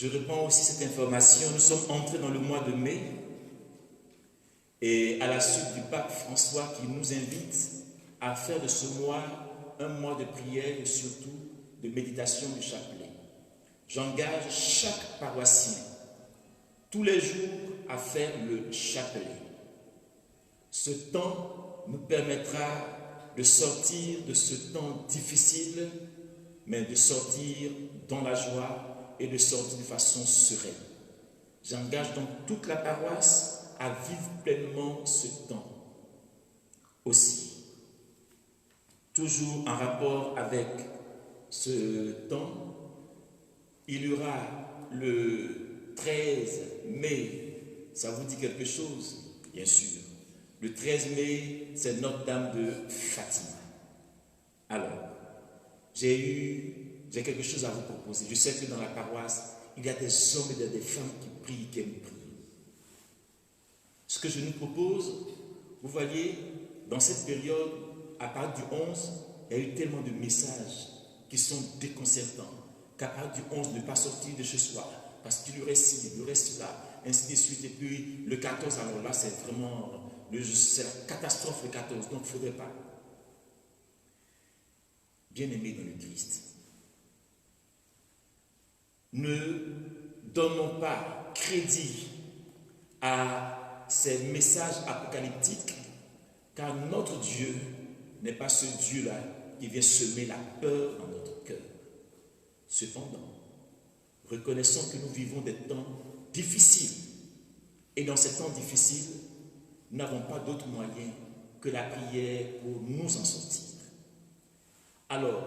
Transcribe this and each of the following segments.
Je réponds aussi cette information. Nous sommes entrés dans le mois de mai et à la suite du pape François qui nous invite à faire de ce mois un mois de prière et surtout de méditation du chapelet. J'engage chaque paroissien tous les jours à faire le chapelet. Ce temps nous permettra de sortir de ce temps difficile, mais de sortir dans la joie et de sortir de façon sereine. J'engage donc toute la paroisse à vivre pleinement ce temps. Aussi, toujours en rapport avec ce temps, il y aura le 13 mai, ça vous dit quelque chose, bien sûr. Le 13 mai, c'est Notre-Dame de Fatima. Alors, j'ai quelque chose à vous proposer. Je sais que dans la paroisse, il y a des hommes et des femmes qui prient, qui aiment prier. Ce que je nous propose, vous voyez, dans cette période, à partir du 11, il y a eu tellement de messages qui sont déconcertants, qu'à partir du 11, ne pas sortir de chez soi, parce qu'il y aurait ci, il y aurait cela, ainsi de suite. Et puis le 14, alors là, c'est vraiment, c'est la catastrophe le 14, donc il ne faudrait pas. Bien-aimés dans le Christ, ne donnons pas crédit à ces messages apocalyptiques, car notre Dieu n'est pas ce Dieu-là qui vient semer la peur dans notre cœur. Cependant, reconnaissons que nous vivons des temps difficiles. Et dans ces temps difficiles, nous n'avons pas d'autre moyen que la prière pour nous en sortir. Alors,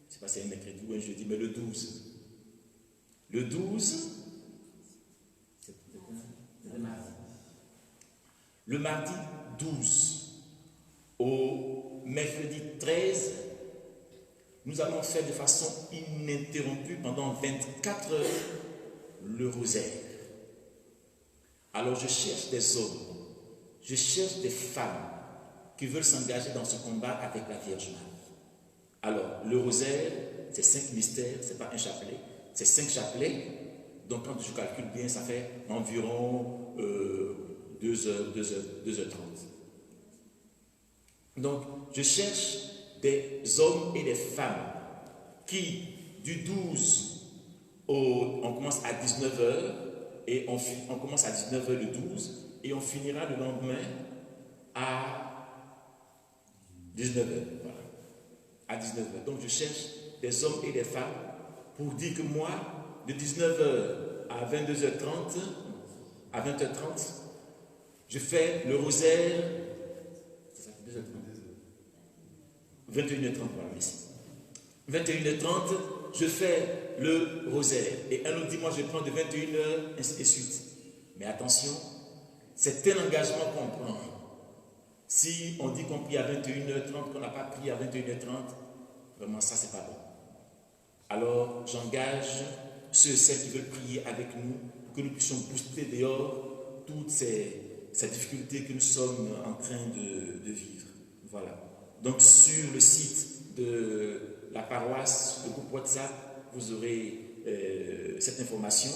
c'est pas c'est un mercredi ou un jeudi, mais le 12. Le 12, c'est le mardi 12 au mercredi 13, nous allons faire de façon ininterrompue pendant 24 heures le rosaire. Alors je cherche des hommes, je cherche des femmes qui veulent s'engager dans ce combat avec la Vierge Marie. Alors le rosaire, c'est 5 mystères, ce n'est pas un chapelet, c'est 5 chapelets. Donc quand je calcule bien, ça fait environ 2h30. Donc je cherche des hommes et des femmes qui, du 12 on commence à 19h et on commence à 19h le 12 et on finira le lendemain à 19h. Voilà. À 19h. Donc je cherche des hommes et des femmes pour dire que moi, de 19h à 22h30, à 20h30, je fais le rosaire. 21h30, voilà, merci. 21h30, je fais le rosaire. Et un autre dit, moi je prends de 21h, ainsi de suite. Mais attention, c'est un engagement qu'on prend. Si on dit qu'on prie à 21h30, qu'on n'a pas prié à 21h30, vraiment ça c'est pas bon. Alors j'engage ceux et celles qui veulent prier avec nous pour que nous puissions booster dehors toutes ces difficultés que nous sommes en train de vivre. Voilà. Donc sur le site de la paroisse, le groupe WhatsApp, vous aurez cette information.